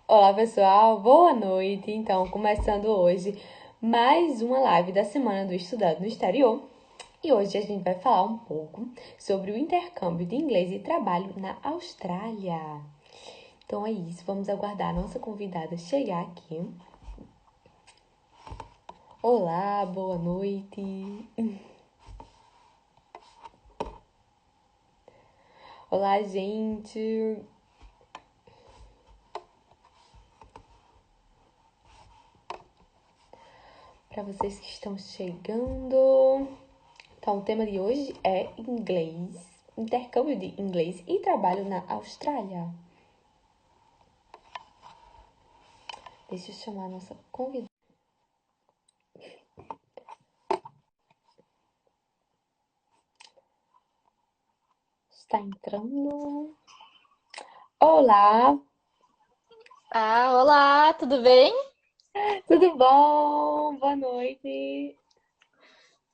Olá, pessoal, boa noite. Então, começando hoje mais uma live da Semana do Estudante no Exterior. E hoje a gente vai falar um pouco sobre o intercâmbio de inglês e trabalho na Austrália. Então é isso, vamos aguardar a nossa convidada chegar aqui. Olá, boa noite. Olá, gente. Para vocês que estão chegando. Então, o tema de hoje é inglês, intercâmbio de inglês e trabalho na Austrália. Deixa eu chamar a nossa convidada. Está entrando. Olá, Olá, tudo bem? tudo bom? Boa noite.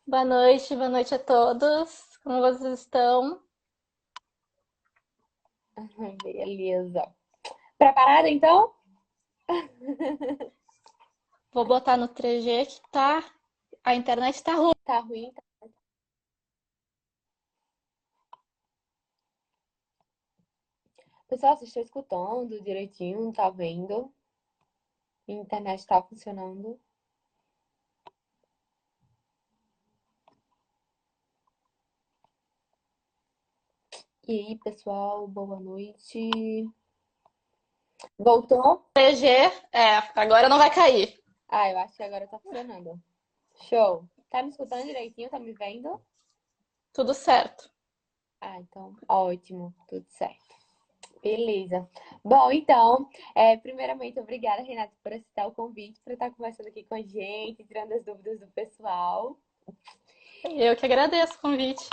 Boa noite a todos. Como vocês estão? Beleza. Preparada então? Vou botar no 3G que a internet tá ruim. Tá ruim? Pessoal, vocês estão escutando direitinho? Tá vendo? A internet tá funcionando? E aí, pessoal, boa noite. Voltou? 3G, agora não vai cair. Ah, eu acho que agora tá funcionando. Show. Tá me escutando direitinho? Tá me vendo? Tudo certo. Ah, então, ótimo, tudo certo. Beleza. Bom, então, primeiramente, obrigada, Renata, por aceitar o convite, para estar conversando aqui com a gente, tirando as dúvidas do pessoal. Eu que agradeço o convite.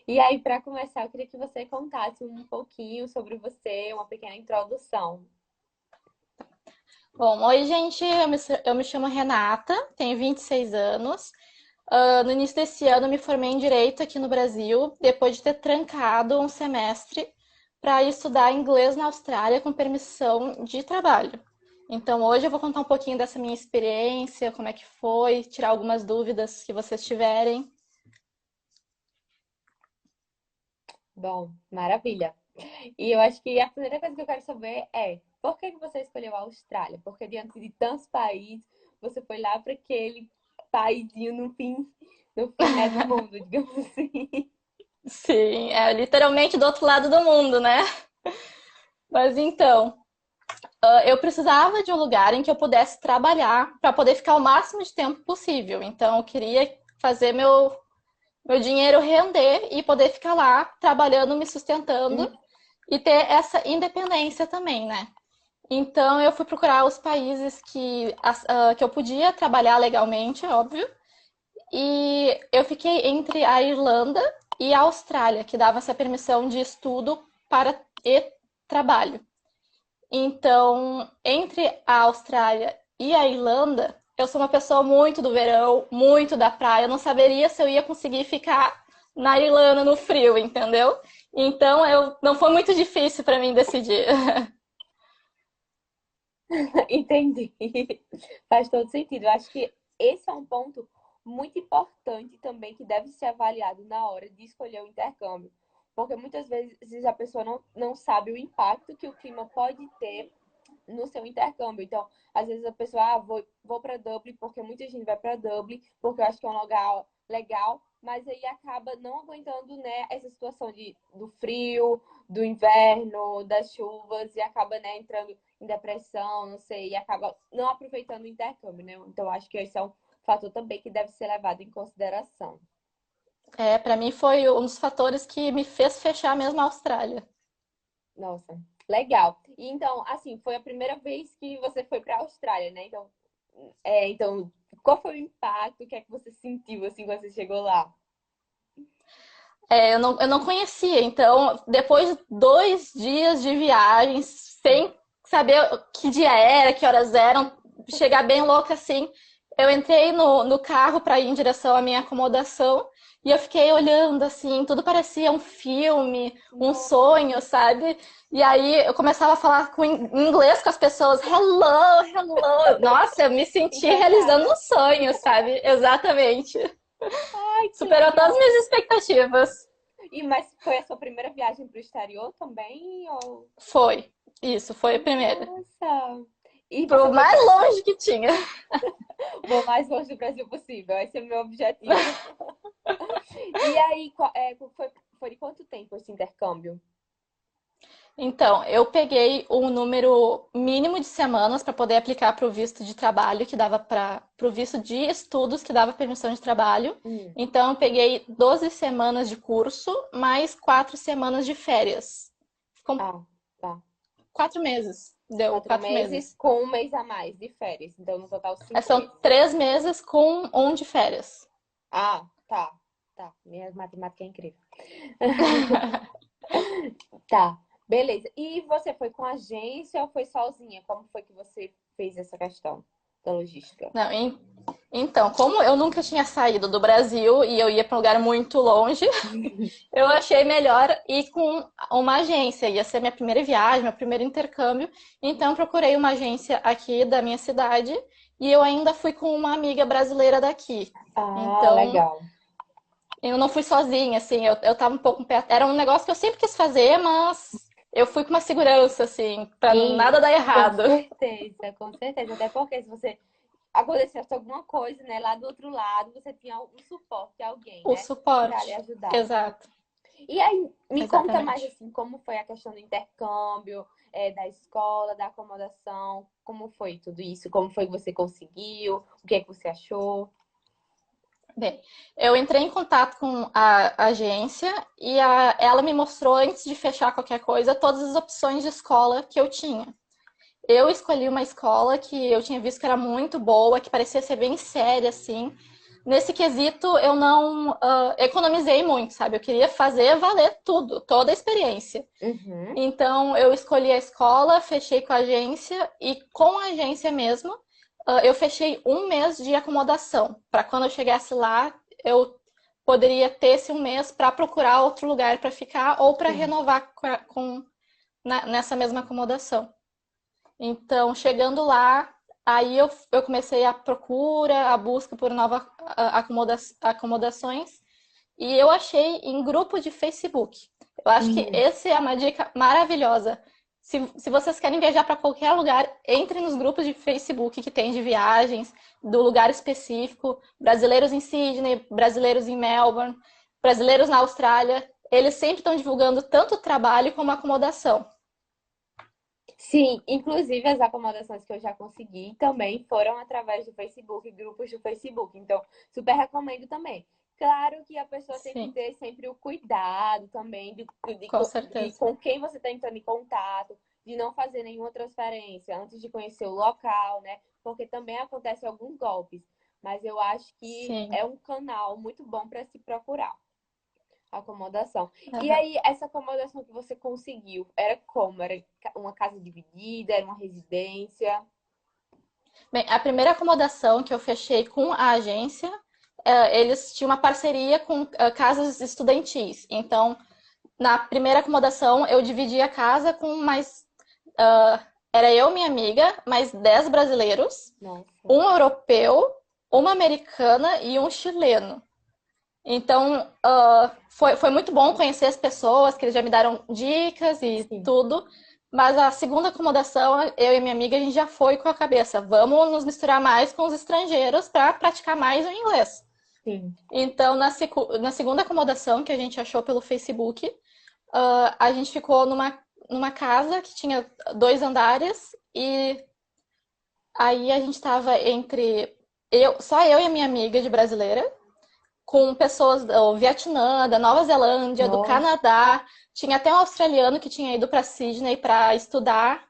E aí, para começar, eu queria que você contasse um pouquinho sobre você, uma pequena introdução. Bom, oi, gente. Eu me chamo Renata, tenho 26 anos. No início desse ano, eu me formei em Direito aqui no Brasil, depois de ter trancado um semestre para estudar inglês na Austrália com permissão de trabalho. Então, hoje eu vou contar um pouquinho dessa minha experiência, como é que foi, tirar algumas dúvidas que vocês tiverem. Bom, maravilha. E eu acho que a primeira coisa que eu quero saber é por que que você escolheu a Austrália? Porque diante de tantos países, você foi lá para aquele paísinho no fim, né, do mundo, digamos assim. Sim, é literalmente do outro lado do mundo, né? Mas então, eu precisava de um lugar em que eu pudesse trabalhar para poder ficar o máximo de tempo possível. Então, eu queria fazer meu dinheiro render e poder ficar lá trabalhando, me sustentando e ter essa independência também, né? Então eu fui procurar os países que eu podia trabalhar legalmente, óbvio, e eu fiquei entre a Irlanda e a Austrália, que dava essa permissão de estudo para e trabalho. Então, entre a Austrália e a Irlanda, eu sou uma pessoa muito do verão, muito da praia. Eu não saberia se eu ia conseguir ficar na Irlanda no frio, entendeu? Então, não foi muito difícil para mim decidir. Entendi. Faz todo sentido. Eu acho que esse é um ponto muito importante também que deve ser avaliado na hora de escolher o intercâmbio. Porque muitas vezes a pessoa não sabe o impacto que o clima pode ter no seu intercâmbio. Então, às vezes a pessoa, vou para Dublin, porque muita gente vai para Dublin, porque eu acho que é um lugar legal, mas aí acaba não aguentando, né, essa situação do frio, do inverno, das chuvas, e acaba, né, entrando em depressão, não sei, e acaba não aproveitando o intercâmbio, né? Então, acho que esse é um fator também que deve ser levado em consideração. Para mim foi um dos fatores que me fez fechar mesmo a Austrália. Nossa, legal. E então, assim, foi a primeira vez que você foi para a Austrália, né? Então, qual foi o impacto? O que é que você sentiu assim quando você chegou lá? Eu não conhecia, então, depois de 2 dias de viagem, sem saber que dia era, que horas eram, chegar bem louca assim, eu entrei no carro para ir em direção à minha acomodação E eu fiquei olhando assim, tudo parecia um filme, um Nossa, sonho, sabe? E aí eu começava a falar em inglês com as pessoas, hello, hello. Nossa, eu me senti realizando um encantada. sonho, sabe? Exatamente. Ai, que Superou todas as legal. minhas expectativas. Mas foi a sua primeira viagem para o exterior também? Ou... Foi. Isso, foi a primeira. Nossa. E você Pro foi mais longe que tinha. vou mais longe do Brasil possível. Esse é o meu objetivo. E aí, foi de quanto tempo esse intercâmbio? Então, eu peguei um número mínimo de semanas para poder aplicar para o visto de trabalho que dava para o visto de estudos que dava permissão de trabalho. Hum. Então, eu peguei 12 semanas de curso mais 4 semanas de férias. Ficam Ah, tá. 4 meses. Deu Quatro 4 meses meses. com um mês a mais de férias. Então, no total, 5 meses. São 3 meses com um de férias. Ah, tá. Tá. Minha matemática é incrível. Tá. Beleza. E você foi com agência ou foi sozinha? Como foi que você fez essa questão da logística? Não, então, como eu nunca tinha saído do Brasil e eu ia para um lugar muito longe, eu achei melhor ir com uma agência. Ia ser minha primeira viagem, meu primeiro intercâmbio. Então, procurei uma agência aqui da minha cidade e eu ainda fui com uma amiga brasileira daqui. Ah, Então, legal. eu não fui sozinha, assim, eu tava um pouco perto. Era um negócio que eu sempre quis fazer, mas eu fui com uma segurança, assim, pra Sim, nada dar com errado. certeza, com certeza. Até porque se você acontecesse alguma coisa, né, lá do outro lado, você tinha um suporte, alguém, O né, para lhe suporte. ajudar. Exato, E aí, me conta mais exatamente. assim, como foi a questão do intercâmbio, da escola, da acomodação, como foi tudo isso? Como foi que você conseguiu? O que é que você achou? Bem, eu entrei em contato com a agência e ela me mostrou, antes de fechar qualquer coisa, todas as opções de escola que eu tinha. Eu escolhi uma escola que eu tinha visto que era muito boa, que parecia ser bem séria, assim. Nesse quesito, eu não economizei muito, sabe? Eu queria fazer valer tudo, toda a experiência. Uhum. Então, eu escolhi a escola, fechei com a agência e com a agência mesmo, eu fechei um mês de acomodação. Para quando eu chegasse lá, eu poderia ter esse um mês para procurar outro lugar para ficar ou para Sim. renovar nessa mesma acomodação. Então, chegando lá, aí eu comecei a procura, a busca por novas acomodações e eu achei em grupo de Facebook. Eu acho que Hum. essa é uma dica maravilhosa. Se vocês querem viajar para qualquer lugar, entre nos grupos de Facebook que tem de viagens, do lugar específico. Brasileiros em Sydney, brasileiros em Melbourne, brasileiros na Austrália. Eles sempre estão divulgando tanto o trabalho como a acomodação. Sim, inclusive as acomodações que eu já consegui também foram através do Facebook, grupos do Facebook. Então, super recomendo também. Claro que a pessoa tem que Sim, ter sempre o cuidado também com de certeza. com quem você está entrando em contato, de não fazer nenhuma transferência antes de conhecer o local, né? Porque também acontecem alguns golpes. Mas eu acho que Sim. é um canal muito bom para se procurar. Acomodação. E Aham. aí, essa acomodação que você conseguiu, era como? Era uma casa dividida? Era uma residência? Bem, a primeira acomodação que eu fechei com a agência, eles tinham uma parceria com casas estudantis. Então, na primeira acomodação, eu dividi a casa com mais. Era eu, minha amiga, mais 10 brasileiros, Nossa. um europeu, uma americana e um chileno. Então, foi muito bom conhecer as pessoas, que eles já me deram dicas e Sim, tudo. Mas a segunda acomodação, eu e minha amiga, a gente já foi com a cabeça. Vamos nos misturar mais com os estrangeiros para praticar mais o inglês. sim. Então, na segunda acomodação que a gente achou pelo Facebook, a gente ficou numa casa que tinha 2 andares e aí a gente estava entre só eu e a minha amiga de brasileira com pessoas do Vietnã, da Nova Zelândia, do Nossa, Canadá. Tinha até um australiano que tinha ido para Sydney para estudar.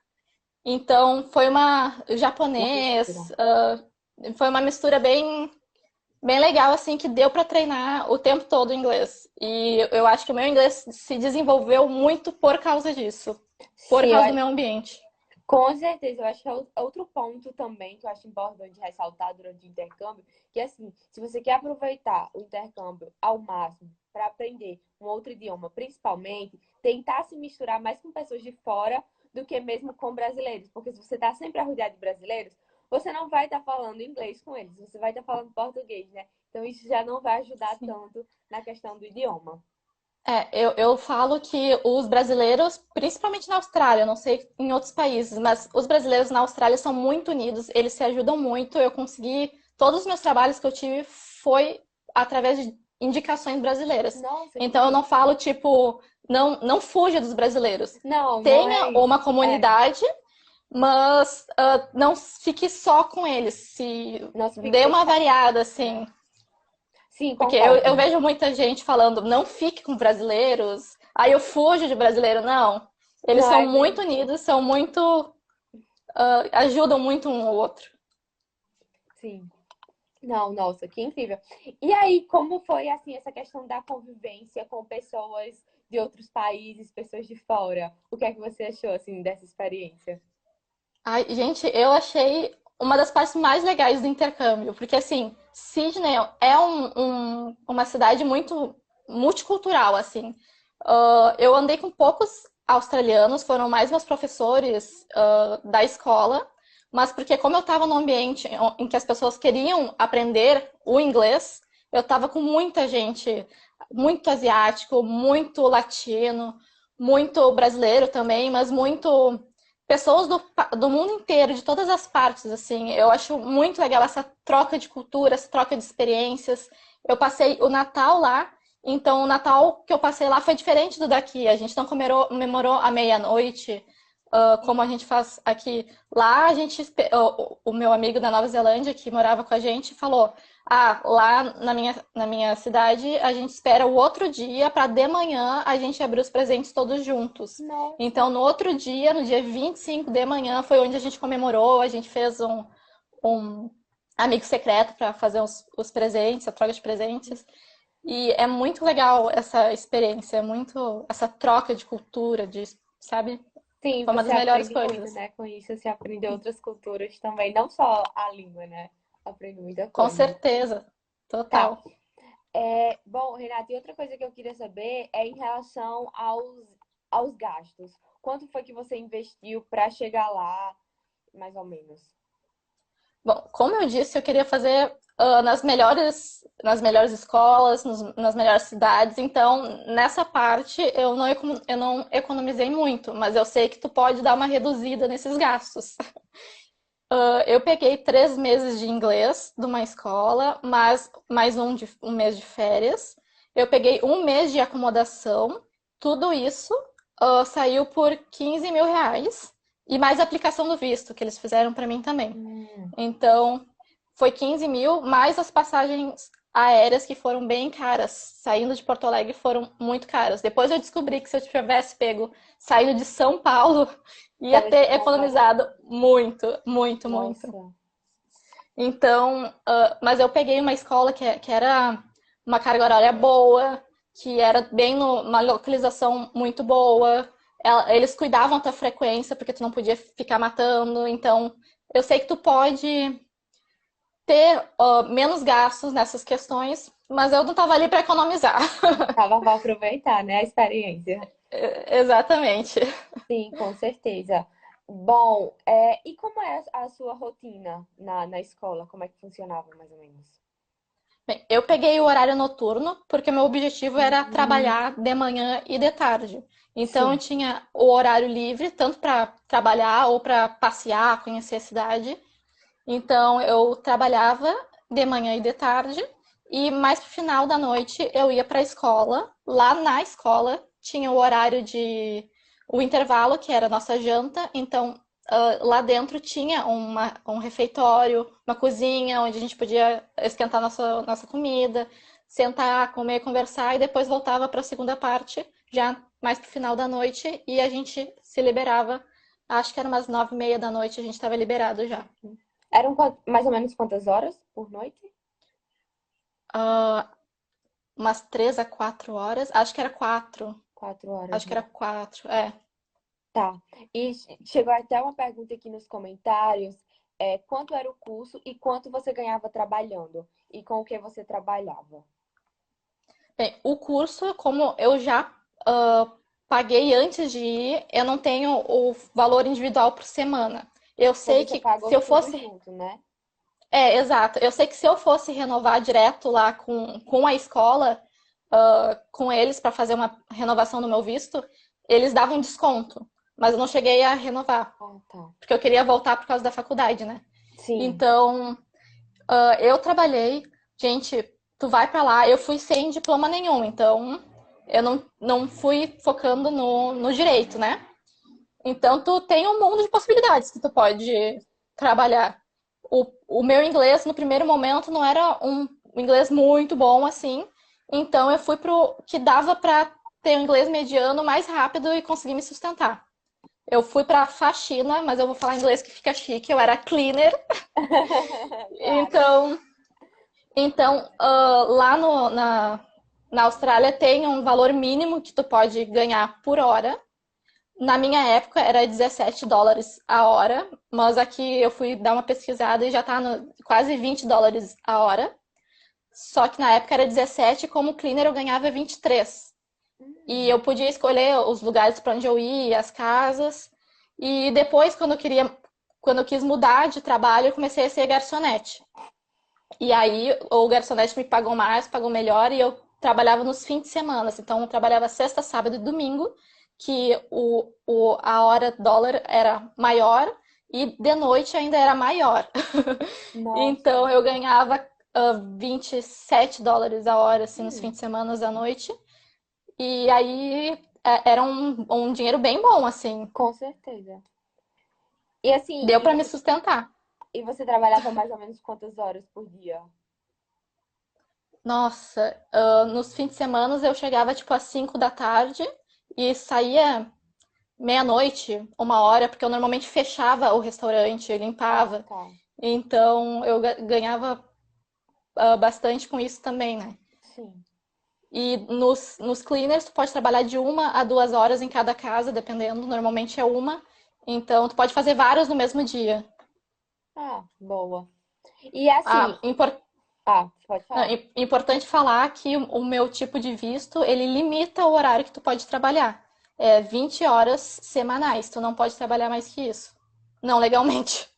Então, foi uma uma mistura. japonês, foi uma mistura bem legal, assim, que deu para treinar o tempo todo o inglês. E eu acho que o meu inglês se desenvolveu muito por causa disso, por Sim, causa do meu ambiente. Com certeza, eu acho que é outro ponto também que eu acho importante ressaltar durante o intercâmbio, que assim, se você quer aproveitar o intercâmbio ao máximo para aprender um outro idioma, principalmente, tentar se misturar mais com pessoas de fora do que mesmo com brasileiros, porque se você está sempre rodeado de brasileiros, você não vai estar falando inglês com eles, você vai estar falando português, né? Então isso já não vai ajudar Sim. tanto na questão do idioma. Eu falo que os brasileiros, principalmente na Austrália, não sei em outros países, mas os brasileiros na Austrália são muito unidos, eles se ajudam muito. Eu consegui, todos os meus trabalhos que eu tive foi através de indicações brasileiras. Nossa, que Então eu incrível. não falo tipo, não fuja dos brasileiros. Não, não é Tenha uma isso. É, comunidade, mas não fique só com eles. Se não se fique dê uma fechado, variada, né? assim. Sim, Porque eu concordo. vejo muita gente falando, não fique com brasileiros, aí eu fujo de brasileiro. Não. Eles Não são é muito bem isso. unidos, são muito. Ajudam muito um ao outro. Sim. Não, nossa, que incrível. E aí, como foi assim essa questão da convivência com pessoas de outros países, pessoas de fora? O que é que você achou assim dessa experiência? Ai, gente, eu achei uma das partes mais legais do intercâmbio, porque assim, Sydney é uma cidade muito multicultural, assim. Eu andei com poucos australianos, foram mais meus professores, da escola, mas porque como eu estava num ambiente em que as pessoas queriam aprender o inglês, eu estava com muita gente, muito asiático, muito latino, muito brasileiro também, mas muito pessoas do mundo inteiro, de todas as partes, assim. Eu acho muito legal essa troca de cultura, essa troca de experiências. Eu passei o Natal lá, então o Natal que eu passei lá foi diferente do daqui. A gente não comemorou a meia-noite, como a gente faz aqui. Lá a gente, o meu amigo da Nova Zelândia que morava com a gente falou: ah, lá na minha cidade a gente espera o outro dia para de manhã a gente abrir os presentes todos juntos. Nossa, Então, no outro dia, no dia 25 de manhã, foi onde a gente comemorou, a gente fez um amigo secreto para fazer os presentes, a troca de presentes. E é muito legal essa experiência, é muito essa troca de cultura, sabe? sim, Foi uma você das melhores aprende muito, coisas. né? Com isso, você aprende outras culturas também, não só a língua, né? Aprende muita Com coisa. certeza, Tá. total. Bom, Renata, e outra coisa que eu queria saber é em relação aos gastos. Quanto foi que você investiu para chegar lá, mais ou menos? Bom, como eu disse, eu queria fazer nas melhores escolas, nas melhores cidades. Então, nessa parte, eu não economizei muito, mas eu sei que tu pode dar uma reduzida nesses gastos. Eu peguei 3 meses de inglês de uma escola, mas mais um mês de férias. Eu peguei um mês de acomodação. Tudo isso, saiu por R$ 15.000. E mais a aplicação do visto, que eles fizeram para mim também. Hum, Então, foi 15 mil, mais as passagens aéreas que foram bem caras. Saindo de Porto Alegre foram muito caras. Depois eu descobri que se eu tivesse pego saindo de São Paulo, ia talvez ter fosse mais barato. economizado muito, muito, muito. Nossa, Então, mas eu peguei uma escola que era uma carga horária boa, que era bem numa localização muito boa. Eles cuidavam da tua frequência, porque tu não podia ficar matando. Então, eu sei que tu pode ter menos gastos nessas questões, mas eu não estava ali para economizar. tava para aproveitar, né, a experiência. Exatamente. Sim, com certeza. Bom, e como é a sua rotina na escola? Como é que funcionava, mais ou menos? Bem, eu peguei o horário noturno porque meu objetivo era Hum, trabalhar de manhã e de tarde. Então eu sim. tinha o horário livre tanto para trabalhar ou para passear, conhecer a cidade. Então eu trabalhava de manhã e de tarde e mais pro final da noite eu ia para a escola. Lá na escola tinha o horário de o intervalo, que era a nossa janta. Então lá dentro tinha um refeitório, uma cozinha onde a gente podia esquentar nossa comida, sentar, comer, conversar e depois voltava para a segunda parte, já mais pro final da noite, e a gente se liberava. Acho que era umas 9h30 da noite, a gente estava liberado já. Eram mais ou menos quantas horas por noite? Ah, umas 3 a 4 horas. Acho que era 4. 4 horas, Acho que né? era 4, é. Tá. E chegou até uma pergunta aqui nos comentários, quanto era o curso e quanto você ganhava trabalhando? E com o que você trabalhava? Bem, o curso, como eu já paguei antes de ir, eu não tenho o valor individual por semana. Eu Então sei você que se pagou eu tudo fosse. junto, né? É, exato. Eu sei que se eu fosse renovar direto lá com a escola, com eles, para fazer uma renovação do meu visto, eles davam desconto. Mas eu não cheguei a renovar, Ah, tá. porque eu queria voltar por causa da faculdade, né? Sim. Então, eu trabalhei, gente, tu vai pra lá, eu fui sem diploma nenhum, então eu não fui focando no direito, né? Então tu tem um mundo de possibilidades que tu pode trabalhar. O meu inglês, no primeiro momento, não era um inglês muito bom assim, então eu fui pro que dava pra ter um inglês mediano mais rápido e conseguir me sustentar. Eu fui pra faxina, mas eu vou falar inglês que fica chique, eu era cleaner, Claro. então Então, lá na Austrália tem um valor mínimo que tu pode ganhar por hora. Na minha época era US$ 17 a hora, mas aqui eu fui dar uma pesquisada e já tá no quase US$ 20 a hora. Só que na época era 17, como cleaner eu ganhava 23. E eu podia escolher os lugares para onde eu ia, as casas. E depois, quando eu quis mudar de trabalho, eu comecei a ser garçonete. E aí o garçonete me pagou mais, pagou melhor e eu trabalhava nos fins de semana. Então eu trabalhava sexta, sábado e domingo, que a hora dólar era maior e de noite ainda era maior. Nossa. Então eu ganhava US$ 27 a hora, assim, nos fins Hum, de semana à noite. E aí era um dinheiro bem bom, assim. com certeza. E assim, Deu para me sustentar. e você trabalhava mais ou menos quantas horas por dia? Nossa, nos fins de semana eu chegava tipo às 5 da tarde e saía meia-noite, 1 hora, porque eu normalmente fechava o restaurante, eu Ah, limpava. tá. Então eu ganhava bastante com isso também, né? Sim. E nos cleaners tu pode trabalhar de 1 a 2 horas em cada casa, dependendo, normalmente é uma. Então tu pode fazer várias no mesmo dia. Ah, boa. E assim, Ah, impor- pode não, falar. importante falar que o meu tipo de visto, ele limita o horário que tu pode trabalhar. É 20 horas semanais, tu não pode trabalhar mais que isso. Não legalmente.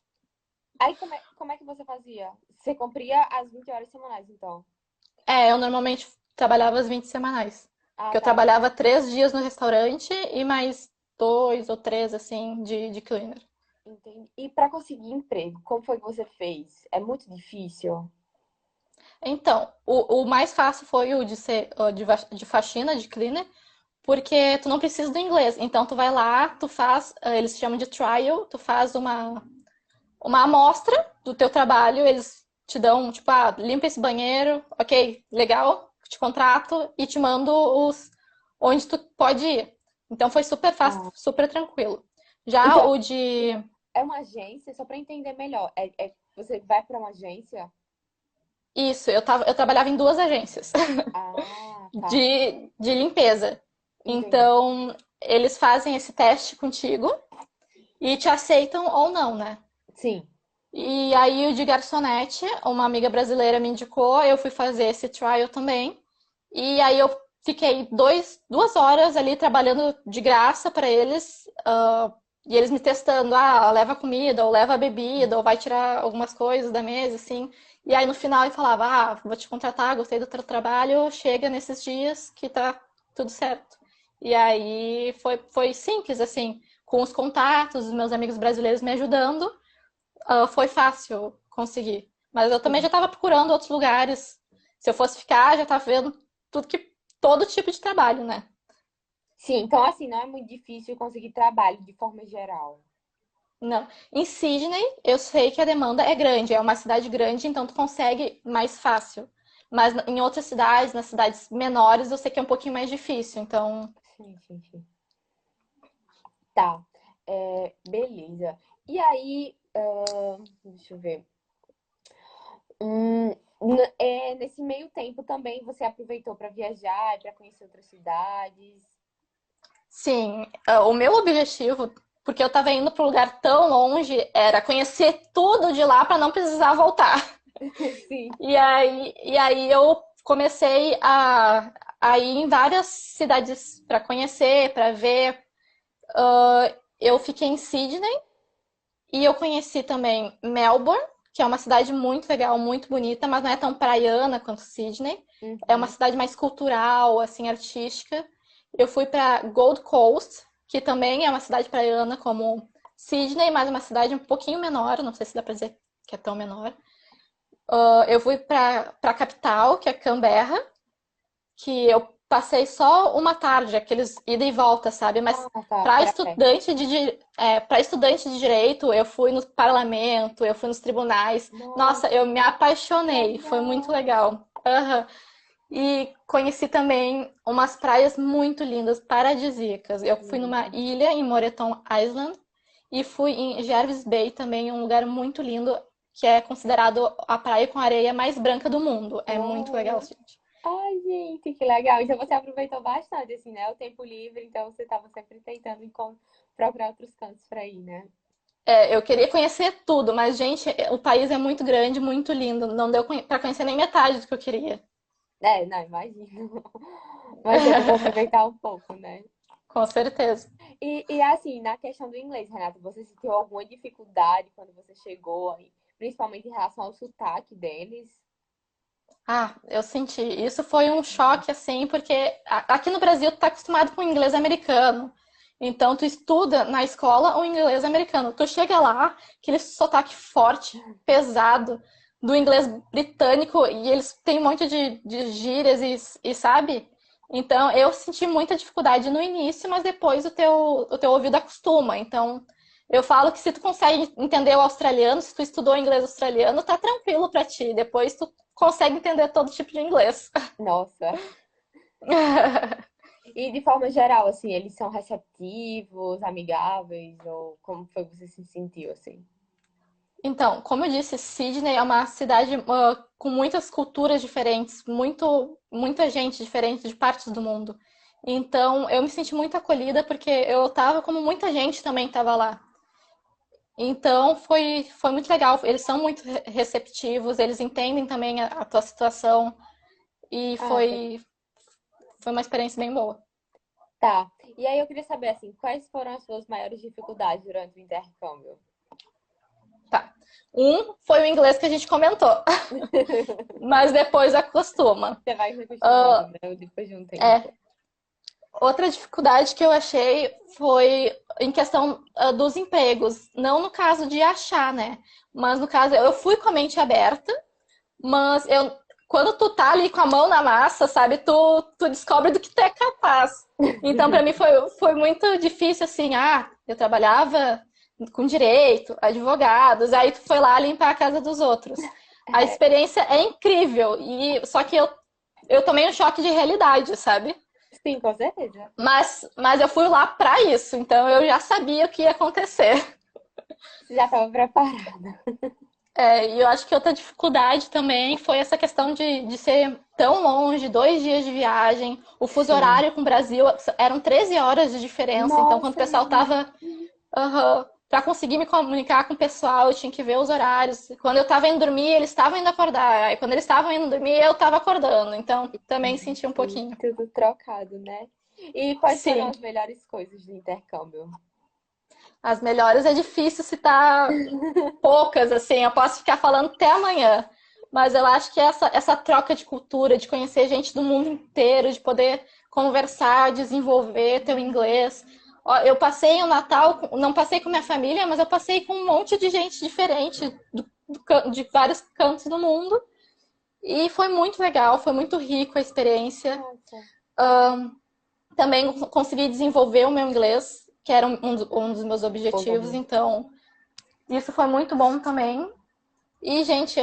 Aí como é que você fazia? Você cumpria as 20 horas semanais, então? É, eu normalmente trabalhava as 20 semanais. Ah, Porque eu tá. trabalhava 3 dias no restaurante e mais 2 ou 3, assim, de cleaner. Entendi. E para conseguir emprego, como foi que você fez? É muito difícil? Então, o mais fácil foi o de ser de faxina, de cleaner, porque tu não precisa do inglês. Então, tu vai lá, tu faz, eles chamam de trial, tu faz uma amostra do teu trabalho, eles te dão, tipo, limpa esse banheiro, ok, legal, te contrato e te mando onde tu pode ir. Então foi super fácil, Ah, super tranquilo. Já então, o de. é uma agência, só para entender melhor. Você vai para uma agência? Isso, eu trabalhava em 2 agências Ah, tá. de limpeza. Entendi. Então, eles fazem esse teste contigo e te aceitam ou não, né? Sim. E aí o de garçonete, uma amiga brasileira me indicou, eu fui fazer esse trial também. E aí eu fiquei 2 horas ali trabalhando de graça para eles, e eles me testando, leva comida, ou leva bebida, ou vai tirar algumas coisas da mesa, assim. E aí no final ele falava, vou te contratar, gostei do teu trabalho, chega nesses dias que tá tudo certo. E aí foi simples, assim, com os contatos, os meus amigos brasileiros me ajudando, foi fácil conseguir. Mas eu também já Sim. estava procurando outros lugares. Se eu fosse ficar, já estava vendo todo tipo de trabalho, né? Sim, então assim, não é muito difícil conseguir trabalho de forma geral. Não. Em Sydney, eu sei que a demanda é grande, é uma cidade grande, então tu consegue mais fácil. Mas em outras cidades, nas cidades menores, eu sei que é um pouquinho mais difícil. Então, Sim, sim, sim. Tá. Beleza. E aí, deixa eu ver. Nesse meio tempo também você aproveitou para viajar, para conhecer outras cidades. Sim, o meu objetivo, porque eu estava indo para um lugar tão longe, era conhecer tudo de lá para não precisar voltar. Sim. E aí eu comecei a ir em várias cidades para conhecer, para ver. Eu fiquei em Sydney e eu conheci também Melbourne, que é uma cidade muito legal, muito bonita, mas não é tão praiana quanto Sydney. É uma Uhum. cidade mais cultural, assim, artística. Eu fui para Gold Coast, que também é uma cidade praiana como Sydney, mas uma cidade um pouquinho menor, não sei se dá para dizer que é tão menor. Eu fui para a capital, que é Canberra, que eu passei só uma tarde, aqueles ida e volta, sabe? Mas Ah, tá. para Foi a pé. estudante de direito, eu fui no parlamento, eu fui nos tribunais. Nossa, eu Nossa, me que apaixonei, foi muito legal. legal. Aham. E conheci também umas praias muito lindas, paradisíacas. Eu fui numa Uhum. ilha em Moreton Island e fui em Jervis Bay também, um lugar muito lindo, que é considerado a praia com areia mais branca do mundo. É muito legal, Uau. gente. Ai, gente, que legal. Então você aproveitou bastante, assim, né? O tempo livre, então você estava sempre tentando procurar outros cantos para ir, né? Eu queria conhecer tudo, mas, gente, o país é muito grande, muito lindo. Não deu para conhecer nem metade do que eu queria. É, não, imagino. Mas deu para aproveitar um pouco, né? Com certeza. E assim, na questão do inglês, Renata, você sentiu alguma dificuldade quando você chegou aí, principalmente em relação ao sotaque deles? Ah, eu senti. Isso foi um choque, assim, porque aqui no Brasil tu tá acostumado com o inglês americano. Então tu estuda na escola o inglês americano. Tu chega lá, aquele sotaque forte, pesado, do inglês britânico, e eles têm um monte de gírias e sabe? Então eu senti muita dificuldade no início, mas depois o teu ouvido acostuma. Então eu falo que se tu consegue entender o australiano, se tu estudou inglês australiano, tá tranquilo pra ti. Depois tu consegue entender todo tipo de inglês. Nossa. E de forma geral, assim, eles são receptivos, amigáveis, ou como foi que você se sentiu, assim? Então, como eu disse, Sydney é uma cidade com muitas culturas diferentes, muita gente diferente de partes do mundo. Então, eu me senti muito acolhida porque eu estava como muita gente também estava lá. Então, foi muito legal. Eles são muito receptivos, eles entendem também a tua situação e Ah, foi uma experiência bem boa. tá. E aí eu queria saber, assim, quais foram as suas maiores dificuldades durante o intercâmbio? Tá. Foi o inglês que a gente comentou, mas depois acostuma. Você vai se acostumando, Uh, né? Depois de um é, tempo. Outra dificuldade que eu achei foi em questão dos empregos. Não no caso de achar, né? Mas no caso, eu fui com a mente aberta, mas quando tu tá ali com a mão na massa, sabe? Tu descobre do que tu é capaz. Então, para mim, foi muito difícil, assim. Eu trabalhava com direito, advogados, aí tu foi lá limpar a casa dos outros. A É, experiência é incrível, só que eu tomei um choque de realidade, sabe? sim, com certeza. Mas eu fui lá para isso, então eu já sabia o que ia acontecer. Você já estava preparada. E eu acho que outra dificuldade também foi essa questão de ser tão longe, 2 dias de viagem. O fuso Sim. horário com o Brasil eram 13 horas de diferença. Então, quando o Nossa, pessoal gente. tava. Para conseguir me comunicar com o pessoal, eu tinha que ver os horários. Quando eu tava indo dormir, eles estavam indo acordar. Aí, quando eles estavam indo dormir, eu tava acordando. Então, também senti um Sim, pouquinho. tudo trocado, né? E quais foram Sim, as melhores coisas do intercâmbio? as melhores é difícil citar poucas, assim, eu posso ficar falando até amanhã. Mas eu acho que essa troca de cultura, de conhecer gente do mundo inteiro, de poder conversar, desenvolver teu inglês. Ó, eu passei o Natal, não passei com minha família, mas eu passei com um monte de gente diferente de vários cantos do mundo. E foi muito legal, foi muito rico a experiência. Nossa. Também consegui desenvolver o meu inglês, que era um dos meus objetivos. Uhum. Então, isso foi muito bom também. E, gente,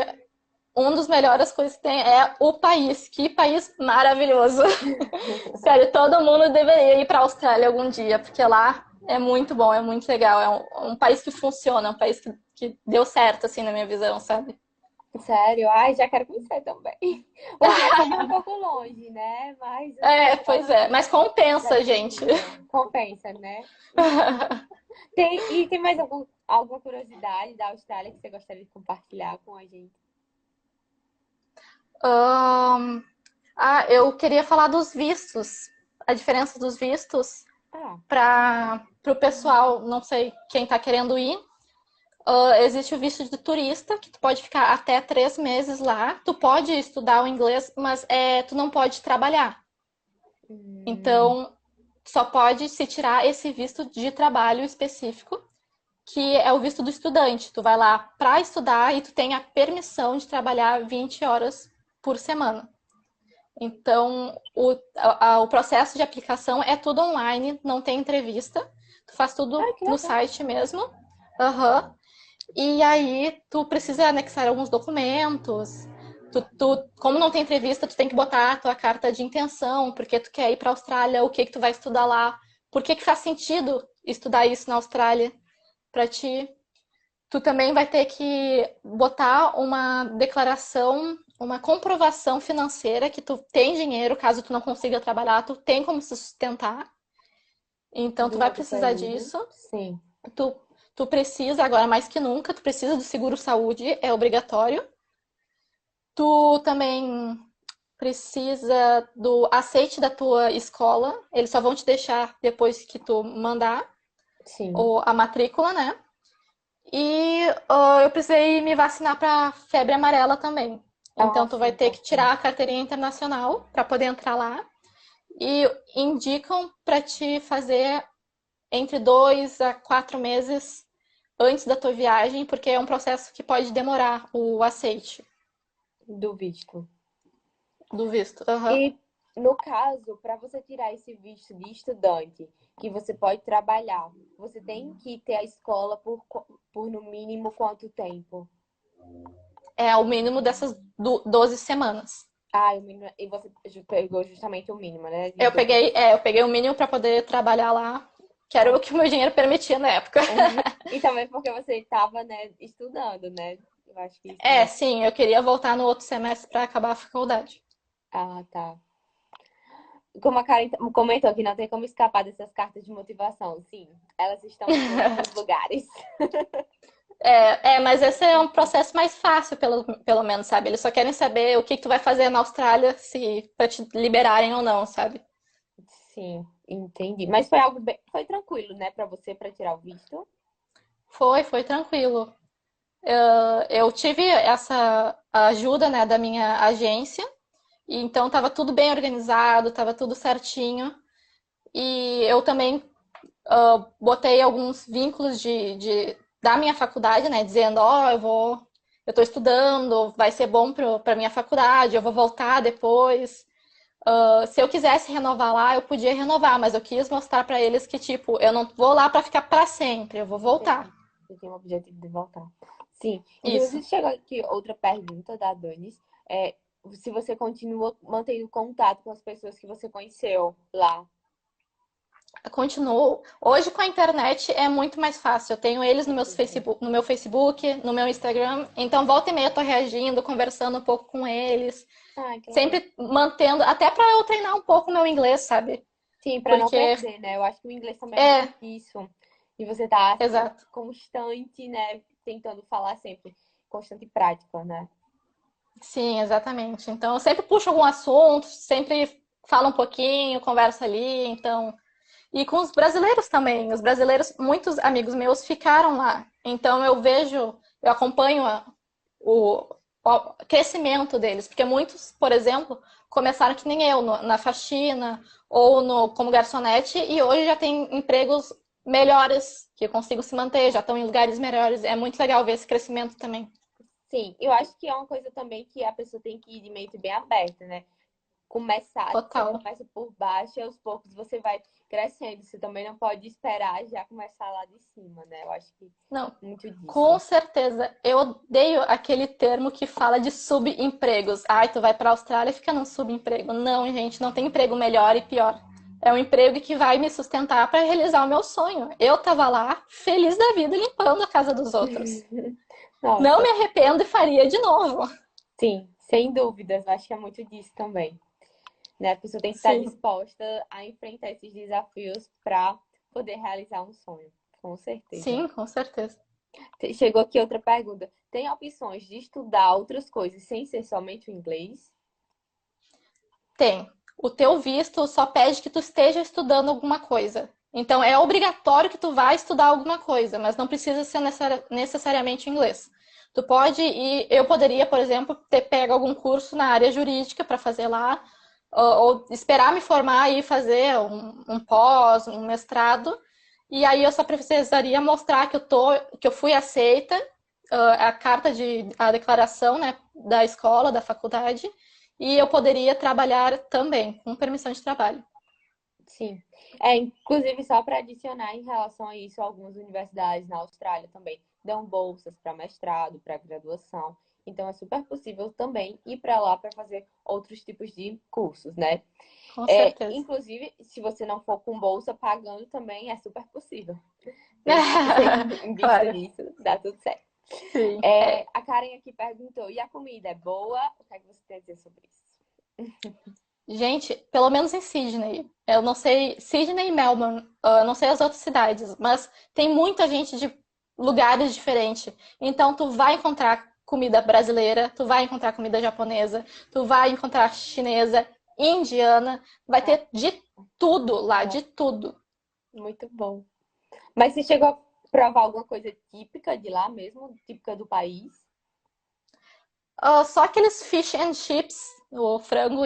um dos melhores coisas que tem é o país. Que país maravilhoso. Sério, todo mundo deveria ir para a Austrália algum dia, porque lá é muito bom, é muito legal. É um país que funciona, é um país que deu certo, assim, na minha visão, sabe? Sério? Ai, já quero conhecer também. O Vietnã é um pouco longe, né? Mas É, pois é, mas deve compensa, ser gente. incrível. Compensa, né? E tem mais alguma curiosidade da Austrália que você gostaria de compartilhar com a gente? Ahn, eu queria falar dos vistos. A diferença dos vistos Ah, para o pessoal, não sei quem está querendo ir. Existe o visto de turista, que tu pode ficar até 3 meses lá. Tu pode estudar o inglês, mas tu não pode trabalhar. hum, Então, só pode se tirar esse visto de trabalho específico, que é o visto do estudante. Tu vai lá para estudar e tu tem a permissão de trabalhar 20 horas por semana. Então, o processo de aplicação é tudo online, não tem entrevista. Tu faz tudo ai, que no legal. site mesmo. Aham. E aí, tu precisa anexar alguns documentos. Como não tem entrevista, tu tem que botar a tua carta de intenção, porque tu quer ir para a Austrália, o que que tu vai estudar lá, por que que faz sentido estudar isso na Austrália para ti. Tu também vai ter que botar uma declaração, uma comprovação financeira que tu tem dinheiro, caso tu não consiga trabalhar, tu tem como se sustentar. Então tu vai Durante o precisar período. disso. Sim. Tu, tu precisa, agora mais que nunca, tu precisa do seguro-saúde, é obrigatório. Tu também precisa do aceite da tua escola, eles só vão te deixar depois que tu mandar Sim. ou a matrícula, né? E eu precisei me vacinar para febre amarela também. Ah, Então tu sim, vai ter que tirar importante. a carteirinha internacional para poder entrar lá. E indicam para te fazer entre 2 a 4 meses antes da tua viagem, porque é um processo que pode demorar o aceite Do visto. do visto. Uhum. E, no caso, para você tirar esse visto de estudante, que você pode trabalhar, você tem que ter a escola por no mínimo quanto tempo? É o mínimo dessas 12 semanas. Ah, o mínimo, e você pegou justamente o mínimo, né? De Eu 12. peguei, eu peguei o mínimo para poder trabalhar lá, que era Ah, o que o meu dinheiro permitia na época. e também porque você estava, né, estudando, né? Eu acho que isso É, também. sim, eu queria voltar no outro semestre para acabar a faculdade. Ah, tá. Como a Karen comentou que não tem como escapar dessas cartas de motivação. Sim, elas estão em todos os lugares. Mas esse é um processo mais fácil, pelo menos, sabe? Eles só querem saber o que que tu vai fazer na Austrália, se para te liberarem ou não, sabe? Sim, entendi. Mas foi algo bem, foi tranquilo, né, para você para tirar o visto? Foi tranquilo. Eu tive essa ajuda, né, da minha agência, e então estava tudo bem organizado, estava tudo certinho. E eu também botei alguns vínculos da minha faculdade, né, dizendo, eu estou estudando, vai ser bom para minha faculdade, eu vou voltar depois. Se eu quisesse renovar lá, eu podia renovar, mas eu quis mostrar para eles que, tipo, eu não vou lá para ficar para sempre, eu vou voltar. Entendi. Eu tenho o objetivo de voltar. Sim. Isso. Inclusive, chegou aqui outra pergunta da Danis. É, se você continua mantendo contato com as pessoas que você conheceu lá. Continuo. Hoje com a internet é muito mais fácil. Eu tenho eles no meu Facebook, no meu Instagram. Então, volta e meia eu tô reagindo, conversando um pouco com eles. Ai, que legal. Sempre mantendo, até para eu treinar um pouco o meu inglês, sabe? Sim, para não Porque, perder, né? Eu acho que o inglês também é muito é, difícil. E você tá, assim, exato. constante, né? Tentando falar sempre. Constante prática, né? Sim, exatamente. Então, eu sempre puxo algum assunto, sempre falo um pouquinho, converso ali. Então, e com os brasileiros também. Os brasileiros, muitos amigos meus ficaram lá. Então eu acompanho o, o crescimento deles, porque muitos, por exemplo, começaram que nem eu, na faxina ou como garçonete, e hoje já têm empregos melhores, que consigo se manter, já estão em lugares melhores. É muito legal ver esse crescimento também. Sim, eu acho que é uma coisa também que a pessoa tem que ir de mente bem aberta, né? Começar, você Total. começa por baixo e aos poucos você vai crescendo. Você também não pode esperar já começar lá de cima, né? Eu acho que Não, muito com disso. certeza. Eu odeio aquele termo que fala de subempregos. Ai, tu vai para a Austrália e fica num subemprego. Não, gente, não tem emprego melhor e pior. É um emprego que vai me sustentar para realizar o meu sonho. Eu tava lá, feliz da vida, limpando a casa dos outros. Não Nossa, me arrependo e faria de novo. sim, sem dúvidas. Acho que é muito disso também, né? A pessoa tem que estar Sim, disposta a enfrentar esses desafios para poder realizar um sonho, com certeza. sim, com certeza. Chegou aqui outra pergunta. Tem opções de estudar outras coisas sem ser somente o inglês? Tem. O teu visto só pede que tu esteja estudando alguma coisa. Então é obrigatório que tu vá estudar alguma coisa, mas não precisa ser necessariamente inglês. Tu pode ir, eu poderia, por exemplo, ter pego algum curso na área jurídica para fazer lá, ou esperar me formar e fazer um pós, um mestrado, e aí eu só precisaria mostrar que eu fui aceita, a carta a declaração, né, da escola, da faculdade, e eu poderia trabalhar também, com permissão de trabalho. Sim. É, inclusive, só para adicionar em relação a isso, algumas universidades na Austrália também dão bolsas para mestrado, para graduação. Então, é super possível também ir para lá para fazer outros tipos de cursos, né? Com É, certeza. inclusive, se você não for com bolsa, pagando também é super possível. Desde que você invista Claro, nisso, dá tudo certo. sim. É, a Karen aqui perguntou: e a comida é boa? O que é que você tem a dizer sobre isso? Gente, pelo menos em Sydney, eu não sei, Sydney e Melbourne, eu não sei as outras cidades, mas tem muita gente de lugares diferentes. Então tu vai encontrar comida brasileira, tu vai encontrar comida japonesa, tu vai encontrar chinesa, indiana, vai Ah, ter de tudo lá, de nossa, tudo. muito bom. Mas você chegou a provar alguma coisa típica de lá mesmo, típica do país? Só aqueles fish and chips, o frango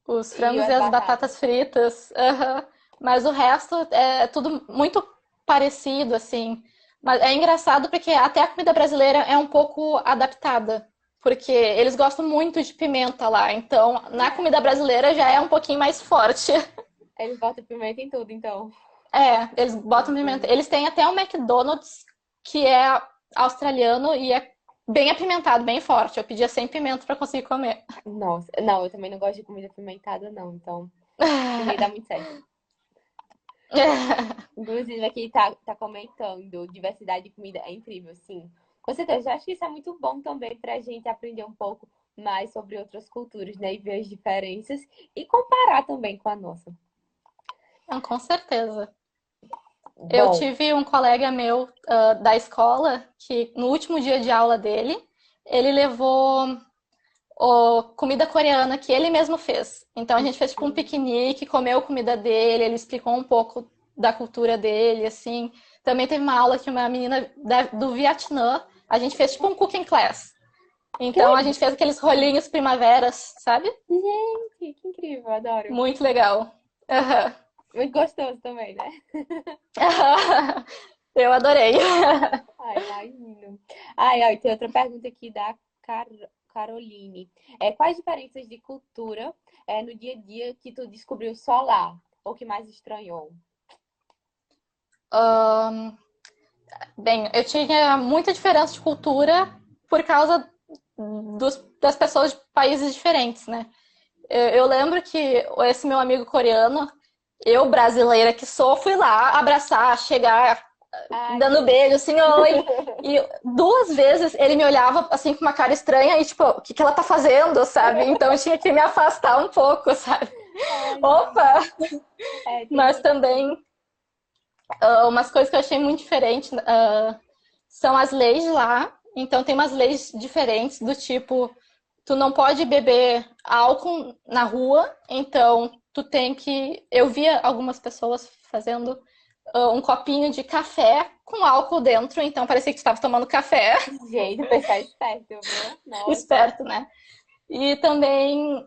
os E frangos e as as batatas? batatas fritas. Aham. Mas o resto é tudo muito parecido, assim. Mas é engraçado porque até a comida brasileira é um pouco adaptada. Porque eles gostam muito de pimenta lá. Então, na É, comida brasileira já é um pouquinho mais forte. eles botam pimenta em tudo, então. É, eles botam pimenta. Entendi. Eles têm até um McDonald's que é australiano e é bem apimentado, bem forte. Eu pedia sem pimenta para conseguir comer. Nossa, não, eu também não gosto de comida pimentada, não. Então, comigo dá muito certo. Inclusive, aqui tá comentando, diversidade de comida é incrível, sim. Com certeza, eu acho que isso é muito bom também pra gente aprender um pouco mais sobre outras culturas, né? E ver as diferenças e comparar também com a nossa. Não, com certeza. Eu Bom, tive um colega meu da escola que no último dia de aula dele, ele levou comida coreana que ele mesmo fez. Então a gente fez tipo um piquenique, comeu comida dele, ele explicou um pouco da cultura dele, assim. Também teve uma aula que uma menina do Vietnã, a gente fez tipo um cooking class. que Então a legal. gente fez aqueles rolinhos primaveras, sabe? Gente, que incrível, adoro. Muito legal. Uhum. Muito gostoso também, né? Eu adorei. Ai, imagino. Ai, tem outra pergunta aqui da Caroline. Quais diferenças de cultura no dia a dia que tu descobriu só lá? Ou que mais estranhou? Bem, eu tinha muita diferença de cultura por causa das pessoas de países diferentes, né? Eu lembro que esse meu amigo coreano, eu brasileira que sou, fui lá abraçar, chegar Ai, que dando fofo. beijo, assim, oi. E duas vezes ele me olhava assim com uma cara estranha e tipo, o que que ela tá fazendo, sabe? Então eu tinha que me afastar um pouco, sabe? Ai, gente. Opa! Tem Mas muito disso. também umas coisas que eu achei muito diferentes são as leis lá. Então tem umas leis diferentes do tipo, tu não pode beber álcool na rua, então tu tem que. Eu via algumas pessoas fazendo um copinho de café com álcool dentro, então parecia que tu estava tomando café. Gente, o pessoal é esperto, viu? Nossa. Esperto, né? E também,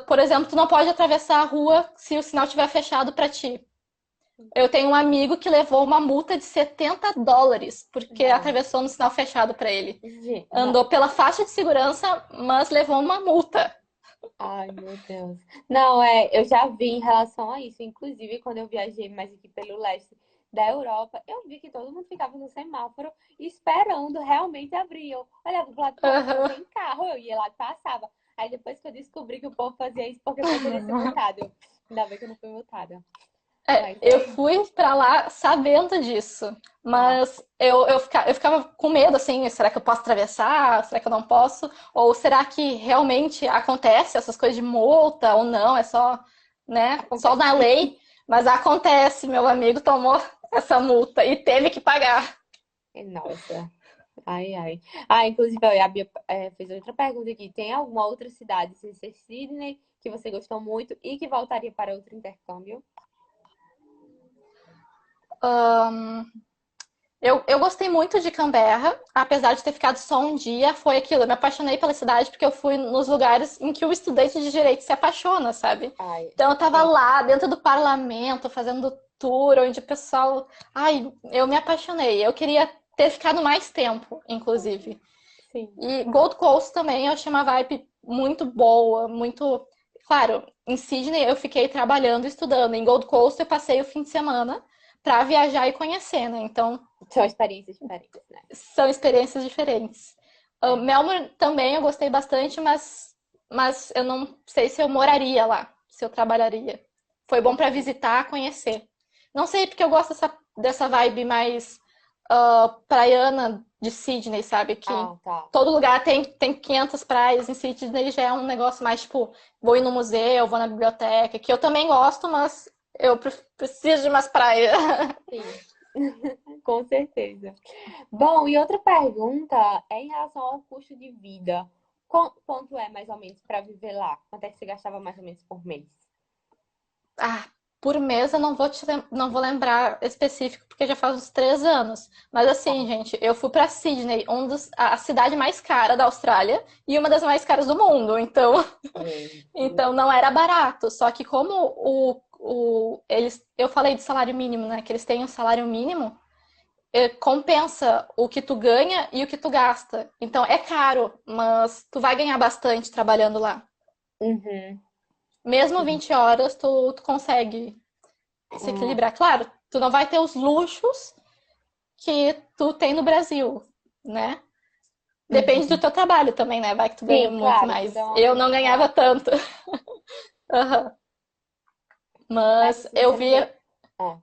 por exemplo, tu não pode atravessar a rua se o sinal estiver fechado para ti. Eu tenho um amigo que levou uma multa de US$ 70 porque Não. atravessou no sinal fechado para ele. Gente, não. Andou pela faixa de segurança, mas levou uma multa. Ai, meu Deus. Não, eu já vi em relação a isso. Inclusive, quando eu viajei mais aqui pelo leste da Europa, eu vi que todo mundo ficava no semáforo esperando realmente abrir. Eu olhava pro lado do outro, não Uhum. tem carro, eu ia lá e passava. Aí depois que eu descobri que o povo fazia isso porque poderia ser multado. Ainda bem que eu não fui multada. É, Mas eu é isso. fui pra lá sabendo disso, Ah, mas eu ficava com medo, assim, será que eu posso atravessar? Será que eu não posso? Ou será que realmente acontece essas coisas de multa ou não? É só, né, só acontece. na lei, mas acontece, meu amigo tomou essa multa e teve que pagar. Nossa. Ai, ai. Ah, inclusive, a Bia fez outra pergunta aqui. Tem alguma outra cidade, sem ser Sydney, que você gostou muito e que voltaria para outro intercâmbio? Eu gostei muito de Canberra, apesar de ter ficado só um dia, foi aquilo. Eu me apaixonei pela cidade porque eu fui nos lugares em que o estudante de direito se apaixona, sabe? Ai, Então eu tava sim, lá dentro do parlamento, fazendo tour, onde o pessoal. Ai, eu me apaixonei. Eu queria ter ficado mais tempo, inclusive. sim. E Gold Coast também eu achei uma vibe muito boa, muito. Claro, em Sydney eu fiquei trabalhando e estudando. Em Gold Coast eu passei o fim de semana para viajar e conhecer, né? Então São experiências diferentes, né? são experiências diferentes. É. Melbourne também eu gostei bastante, mas eu não sei se eu moraria lá, se eu trabalharia. Foi bom para Uhum. visitar, conhecer. Não sei porque eu gosto dessa vibe mais praiana de Sydney, sabe? Que Ah, tá. todo lugar tem 500 praias, em Sydney já é um negócio mais tipo, vou ir no museu, vou na biblioteca, que eu também gosto, mas eu preciso de umas praias. Sim, com certeza. Bom, e outra pergunta é em relação ao custo de vida. Quanto é mais ou menos para viver lá? Quanto é que você gastava mais ou menos por mês? Ah, por mês eu não vou lembrar específico, porque já faz uns 3 anos. Mas assim, Tá. gente, eu fui para Sydney, a cidade mais cara da Austrália e uma das mais caras do mundo. Então, Gente. então não era barato. Só que como eu falei de salário mínimo, né? Que eles têm um salário mínimo, compensa o que tu ganha e o que tu gasta. Então é caro, mas tu vai ganhar bastante trabalhando lá. Uhum. Mesmo Sim. 20 horas, tu consegue se Ah, equilibrar. Claro, tu não vai ter os luxos que tu tem no Brasil, né? Depende do uhum. teu trabalho também, né? Vai que tu ganha Sim, muito claro, tudo é mais. uma Eu não coisa ganhava relativa. tanto. Uhum. Mas Mas se eu você não vi. tem. Ah,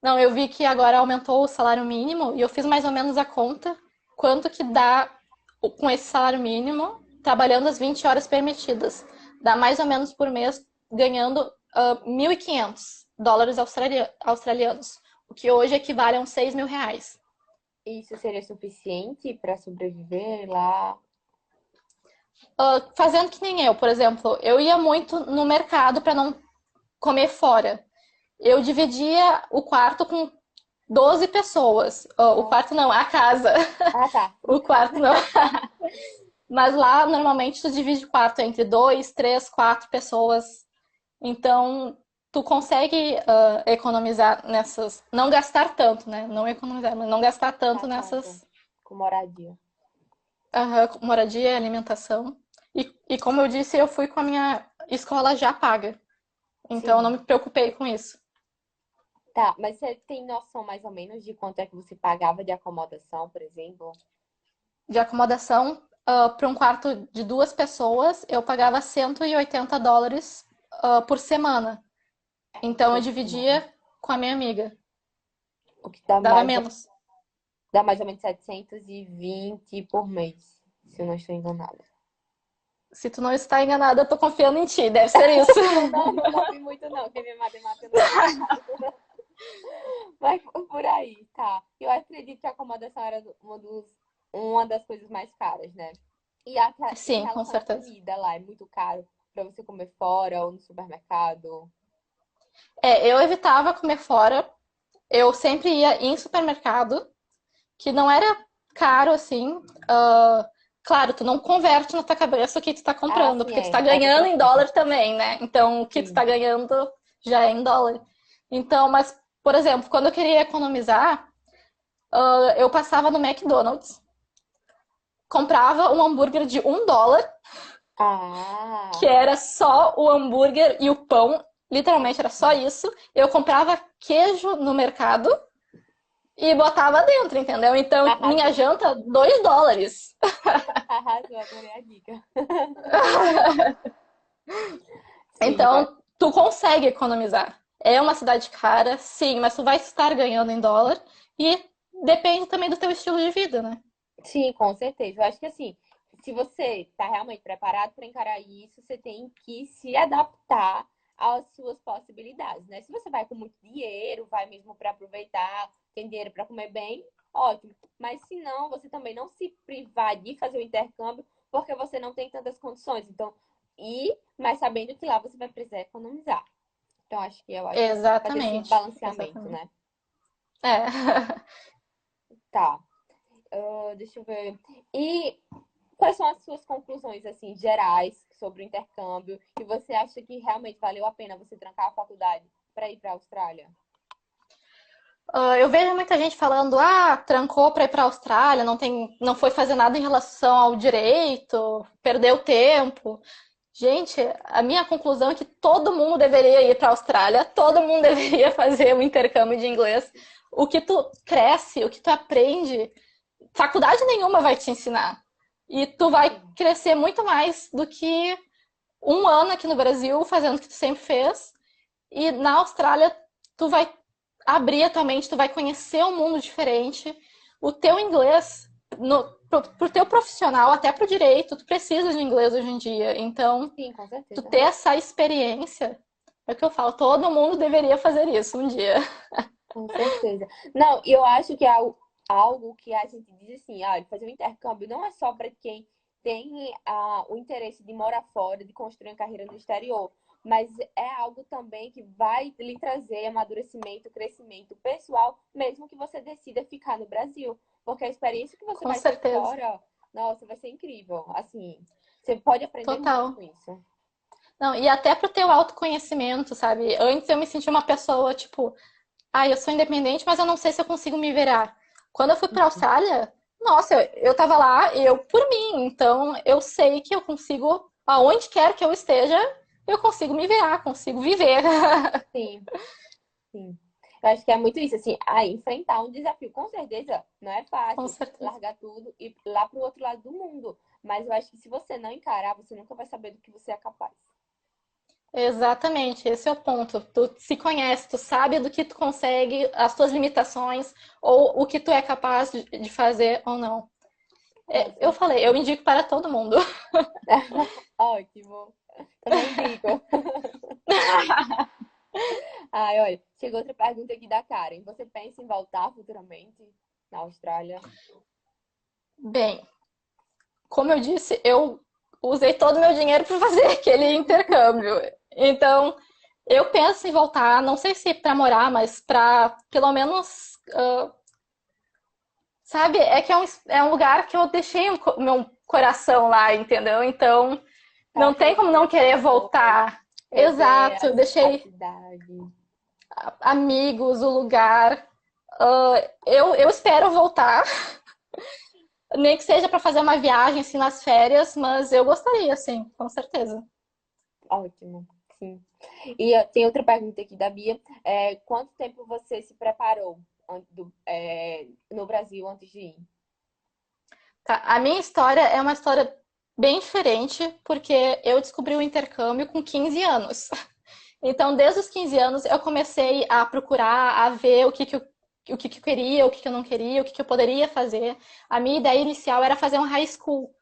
Não, eu vi que agora aumentou o salário mínimo e eu fiz mais ou menos a conta quanto que dá com esse salário mínimo, trabalhando as 20 horas permitidas. Dá mais ou menos por mês ganhando 1.500 dólares australianos, o que hoje equivale a uns 6 mil reais. isso seria suficiente para sobreviver lá? Fazendo que nem eu, por exemplo, eu ia muito no mercado para não comer fora. Eu dividia o quarto com 12 pessoas. O Nossa. quarto não, a casa. Ah, tá. O quarto não. Mas lá, normalmente, tu divide o quarto entre dois, três, quatro pessoas. Então, tu consegue economizar nessas. Não gastar tanto, né? Não economizar, mas não gastar Na tanto casa, nessas com moradia. moradia e alimentação. E como eu disse, eu fui com a minha escola já paga. Então, eu não Sim. me preocupei com isso. Tá, mas você tem noção mais ou menos de quanto é que você pagava de acomodação, por exemplo? De acomodação, para um quarto de duas pessoas, eu pagava 180 dólares por semana. Então, eu Por semana. dividia com a minha amiga. O que Dava menos. dá mais ou menos 720 por mês, se eu não estou enganada. Se tu não está enganada, eu tô confiando em ti. Deve ser isso. Não confio muito não, porque minha matemática não é muito boa. Mas por aí, tá. Eu acredito que a acomodação era uma das coisas mais caras, né? E em Sim, com relação à certeza. comida lá, é muito caro pra você comer fora ou no supermercado? Eu evitava comer fora. Eu sempre ia em supermercado, que não era caro assim. Claro, tu não converte na tua cabeça o que tu tá Ah, comprando, sim, porque tu tá é outra ganhando em coisa. dólar também, né? Então, o que tu tá Sim. ganhando já é em dólar. Então, mas, por exemplo, quando eu queria economizar, eu passava no McDonald's, comprava um hambúrguer de $1, que Ah, era só o hambúrguer e o pão, literalmente era só isso. Eu comprava queijo no mercado e botava dentro, entendeu? Então, minha arrasou. janta, $2. Arrasou, adorei a dica. Sim, Então, tu consegue economizar. É uma cidade cara, sim, mas tu vai estar ganhando em dólar e depende também do teu estilo de vida, né? Sim, com certeza. Eu acho que assim, se você está realmente preparado para encarar isso, você tem que se adaptar às suas possibilidades, né? Se você vai com muito dinheiro, vai mesmo para aproveitar, tem dinheiro para comer bem, ótimo. Mas se não, você também não se privar de fazer o intercâmbio porque você não tem tantas condições. Então, mas sabendo que lá você vai precisar economizar. Então, eu acho que fazer esse Exatamente, balanceamento, exatamente. né? É. Tá. Deixa eu ver. E quais são as suas conclusões, assim, gerais sobre o intercâmbio? E você acha que realmente valeu a pena você trancar a faculdade para ir para a Austrália? Eu vejo muita gente falando, trancou para ir para a Austrália, não foi fazer nada em relação ao direito, perdeu tempo. Gente, a minha conclusão é que todo mundo deveria ir para a Austrália, todo mundo deveria fazer o intercâmbio de inglês. O que tu cresce, o que tu aprende, faculdade nenhuma vai te ensinar. E tu vai Sim. crescer muito mais do que um ano aqui no Brasil fazendo o que tu sempre fez. E na Austrália, tu vai abrir a tua mente, tu vai conhecer um mundo diferente. O teu inglês, pro teu profissional, até pro direito, tu precisa de inglês hoje em dia. Então, Sim, com tu certeza. ter essa experiência, é o que eu falo, todo mundo deveria fazer isso um dia. Com certeza. Não, e eu acho que é algo que a gente diz assim, fazer um intercâmbio não é só para quem tem o interesse de morar fora, de construir uma carreira no exterior, mas é algo também que vai lhe trazer amadurecimento, crescimento pessoal, mesmo que você decida ficar no Brasil. Porque a experiência que você Com vai ter certeza. fora, nossa, vai ser incrível. Assim, você pode aprender muito Total. com isso. Não, e até pro teu autoconhecimento, sabe? Antes eu me sentia uma pessoa, tipo, eu sou independente, mas eu não sei se eu consigo me virar. Quando eu fui pra Austrália, nossa, eu tava lá, eu por mim, então eu sei que eu consigo, aonde quer que eu esteja, eu consigo me virar, consigo viver. Sim. Sim. Eu acho que é muito isso, assim, enfrentar um desafio. Com certeza, não é Com fácil certeza. largar tudo e ir lá pro outro lado do mundo. Mas eu acho que se você não encarar, você nunca vai saber do que você é capaz. Exatamente, esse é o ponto. Tu se conhece, tu sabe do que tu consegue, as tuas limitações, ou o que tu é capaz de fazer ou não. Com Eu falei, eu certeza. indico para todo mundo. Ótimo. Também indico. Ai, olha, chegou outra pergunta aqui da Karen. Você pensa em voltar futuramente na Austrália? Bem, como eu disse, eu usei todo o meu dinheiro para fazer aquele intercâmbio. Então, eu penso em voltar, não sei se para morar, mas para pelo menos, sabe, é um lugar que eu deixei o meu coração lá, entendeu? Então, Para não tem como rever não as querer pessoas, voltar. rever Exato, eu a deixei cidade. amigos, o lugar. Eu espero voltar, nem que seja para fazer uma viagem assim nas férias, mas eu gostaria, sim, com certeza. Ótimo, sim. E tem outra pergunta aqui da Bia. Quanto tempo você se preparou no Brasil antes de ir? Tá, a minha história é uma história bem diferente, porque eu descobri o intercâmbio com 15 anos. Então, desde os 15 anos, eu comecei a procurar, a ver o que eu queria, o que eu não queria, o que eu poderia fazer. A minha ideia inicial era fazer um high school,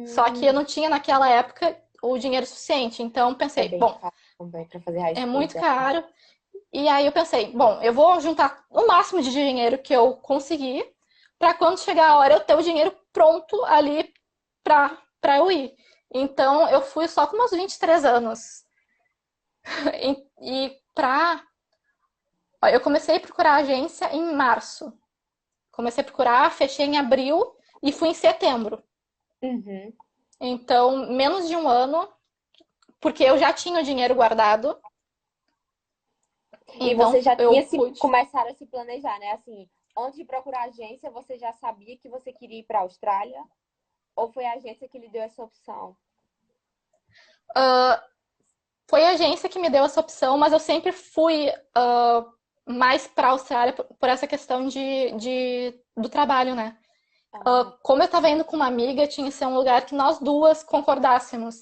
só que eu Hum, não tinha naquela época o dinheiro suficiente. Então, é pensei, bem bom, caro também para fazer high é school. muito caro. E aí eu pensei, bom, eu vou juntar o máximo de dinheiro que eu conseguir, para quando chegar a hora eu ter o dinheiro pronto ali para eu ir. Então, eu fui só com meus 23 anos. E eu comecei a procurar agência em março. Comecei a procurar, fechei em abril e fui em setembro. Uhum. Então, menos de um ano, porque eu já tinha o dinheiro guardado, E você então já eu tinha pude. começado a se planejar, né? Assim, antes de procurar agência, você já sabia que você queria ir para a Austrália? Ou foi a agência que lhe deu essa opção? Foi a agência que me deu essa opção, mas eu sempre fui mais para a Austrália por essa questão do trabalho, né? Ah, Como eu estava indo com uma amiga, tinha que ser um lugar que nós duas concordássemos.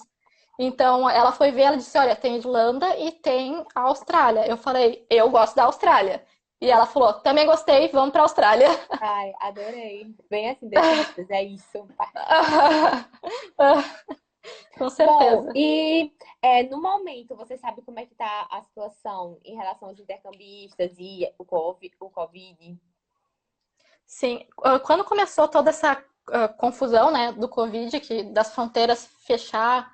Então, ela foi ver, ela disse, olha, tem Irlanda e tem a Austrália. Eu falei, eu gosto da Austrália. E ela falou, também gostei, vamos pra Austrália. Ai, adorei. Bem assim, definidas, é isso. Com Bom, certeza. e no momento, você sabe como é que tá a situação em relação aos intercambistas e o Covid? Sim, quando começou toda essa confusão, né, do Covid, que das fronteiras fechar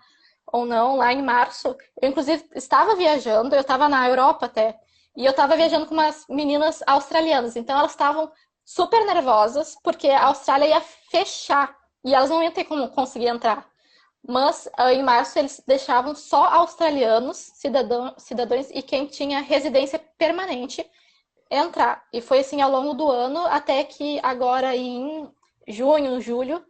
ou não, lá em março, eu inclusive estava viajando, eu estava na Europa até, e eu estava viajando com umas meninas australianas, então elas estavam super nervosas, porque a Austrália ia fechar, e elas não iam ter como conseguir entrar. Mas em março eles deixavam só australianos, cidadãos e quem tinha residência permanente entrar. E foi assim ao longo do ano, até que agora em junho, julho,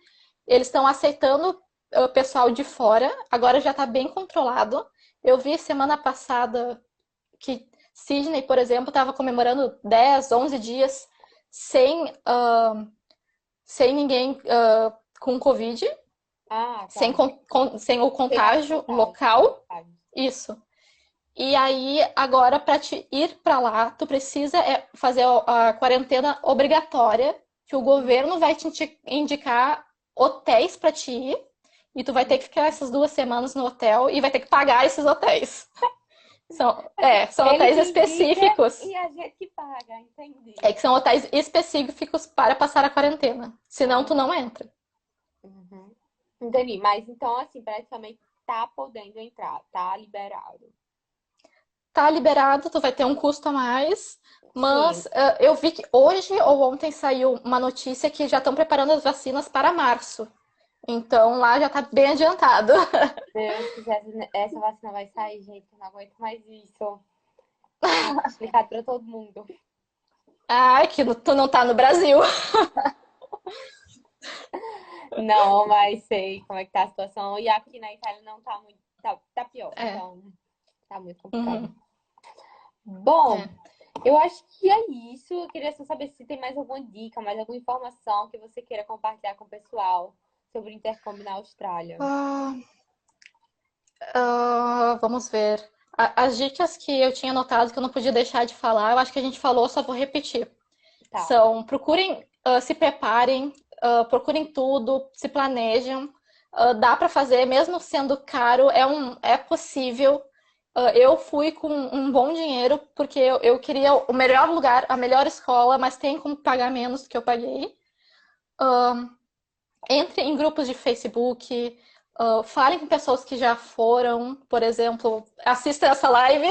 eles estão aceitando o pessoal de fora. Agora já está bem controlado. Eu vi semana passada que Sydney, por exemplo, estava comemorando 10, 11 dias sem, sem ninguém com Covid, Ah, sem, tá. sem o Tem mais contágio contágio. local. Isso. E aí, agora, para te ir para lá, tu precisa fazer a quarentena obrigatória, que o governo vai te indicar hotéis para te ir, e tu vai ter que ficar essas 2 semanas no hotel e vai ter que pagar esses hotéis. São Eles hotéis indicam específicos. e a gente que paga, entendi. É que são hotéis específicos para passar a quarentena. Senão, tu Ah, não entra. uhum. Entendi. Mas então, assim, praticamente tá podendo entrar, tá liberado. Tá liberado, tu vai ter um custo a mais, Sim, mas eu vi que hoje ou ontem saiu uma notícia que já estão preparando as vacinas para março. Então lá já tá bem adiantado. Deus quiser, essa vacina vai sair, gente. Eu não aguento mais isso. Tem que explicar pra todo mundo. Ai, que tu não tá no Brasil. Não, mas sei como é que tá a situação. E aqui na Itália não tá muito. Tá pior. É. Então, tá muito complicado. Uhum. Bom, É. eu acho que é isso. Eu queria só saber se tem mais alguma dica, mais alguma informação que você queira compartilhar com o pessoal sobre o intercâmbio na Austrália. Ah, vamos ver. As dicas que eu tinha anotado que eu não podia deixar de falar, eu acho que a gente falou, só vou repetir. Tá. São, procurem, se preparem, procurem tudo, se planejem. Dá para fazer, mesmo sendo caro, é possível. Eu fui com um bom dinheiro, porque eu queria o melhor lugar, a melhor escola, mas tem como pagar menos do que eu paguei. Entre em grupos de Facebook, falem com pessoas que já foram, por exemplo, assista essa live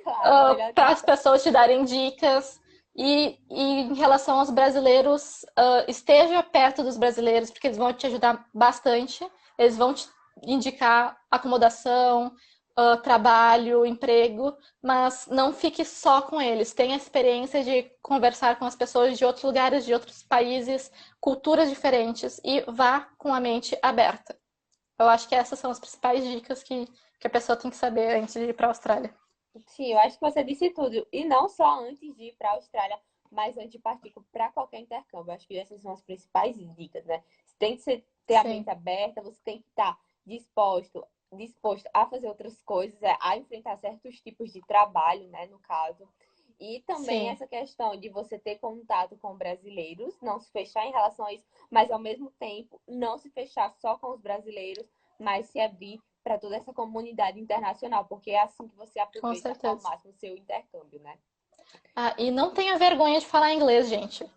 Claro, melhor para as dica. pessoas te darem dicas. E em relação aos brasileiros, esteja perto dos brasileiros, porque eles vão te ajudar bastante. Eles vão te indicar acomodação, trabalho, emprego, mas não fique só com eles. Tenha a experiência de conversar com as pessoas de outros lugares, de outros países, culturas diferentes e vá com a mente aberta. Eu acho que essas são as principais dicas que a pessoa tem que saber antes de ir para a Austrália. Sim, eu acho que você disse tudo. E não só antes de ir para a Austrália, mas antes de partir para qualquer intercâmbio. Eu acho que essas são as principais dicas, né? Você tem que ter a Sim, mente aberta, você tem que estar disposto a fazer outras coisas, a enfrentar certos tipos de trabalho, né, no caso. E também sim, essa questão de você ter contato com brasileiros, não se fechar em relação a isso, mas ao mesmo tempo não se fechar só com os brasileiros, mas se abrir para toda essa comunidade internacional, porque é assim que você com aproveita ao certeza. máximo o seu intercâmbio, né? Ah, e não tenha vergonha de falar inglês, gente.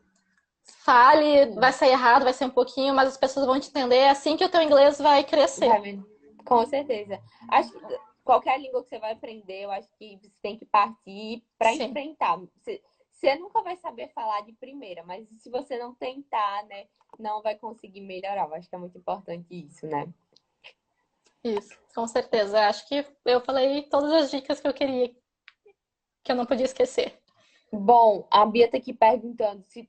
Fale, vai Sim, sair errado, vai ser um pouquinho, mas as pessoas vão te entender. É assim que o teu inglês vai crescer. com certeza. Acho que qualquer língua que você vai aprender, eu acho que você tem que partir para Sim, enfrentar. Você nunca vai saber falar de primeira, mas se você não tentar, né, não vai conseguir melhorar. Eu acho que é muito importante isso, né? isso, com certeza. Acho que eu falei todas as dicas que eu queria, que eu não podia esquecer. Bom, a Bia tá aqui perguntando se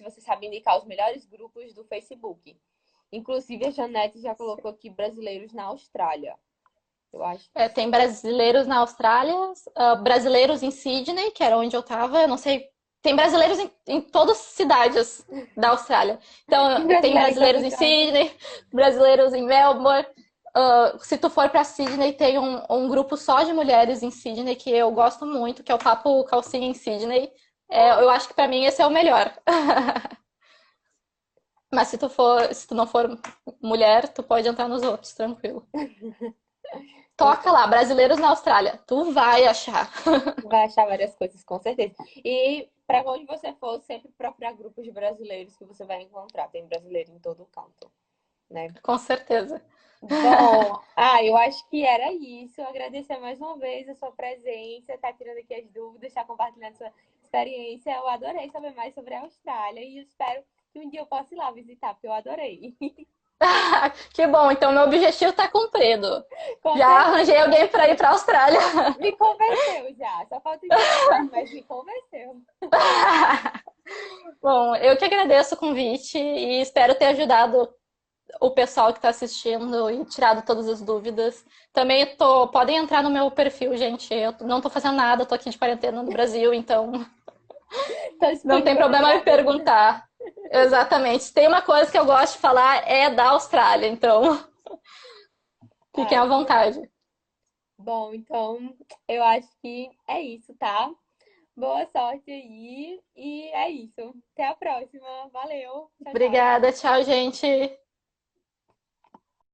você sabe indicar os melhores grupos do Facebook. Inclusive, a Janete já colocou aqui brasileiros na Austrália. Eu acho que Tem brasileiros na Austrália, brasileiros em Sydney, que era onde eu estava, eu não sei. Tem brasileiros em todas as cidades da Austrália. tem Então, tem brasileiro em brasileiros todo em canto. Sydney, brasileiros em Melbourne, Se tu for para Sydney, tem um grupo só de mulheres em Sydney que eu gosto muito, que é o Papo Calcinha em Sydney. Eu acho que para mim esse é o melhor. Mas se tu não for mulher, tu pode entrar nos outros, tranquilo. Toca lá, brasileiros na Austrália. Tu vai achar. Vai achar várias coisas, com certeza. E para onde você for, sempre procurar grupos de brasileiros que você vai encontrar. Tem brasileiro em todo canto, né? Com certeza. Bom, eu acho que era isso. Eu agradecer mais uma vez a sua presença, tá tirando aqui as dúvidas, tá compartilhando sua experiência. Eu adorei saber mais sobre a Austrália e eu espero que um dia eu possa ir lá visitar, porque eu adorei. Que bom, então meu objetivo tá cumprido. Com Já arranjei certeza. alguém para ir para a Austrália. Me convenceu já. Só falta dinheiro, mas me convenceu. Bom, eu que agradeço o convite e espero ter ajudado o pessoal que está assistindo e tirado todas as dúvidas. Também podem entrar no meu perfil, gente. Eu não estou fazendo nada, estou aqui de quarentena no Brasil, então Tô não tem disponível para problema me tirar dúvidas. perguntar. Exatamente. Tem uma coisa que eu gosto de falar é da Austrália, então fiquem à Ai, vontade. bom, então eu acho que é isso, tá? Boa sorte aí e é isso. Até a próxima. Valeu. Tchau, tchau. Obrigada, tchau, gente.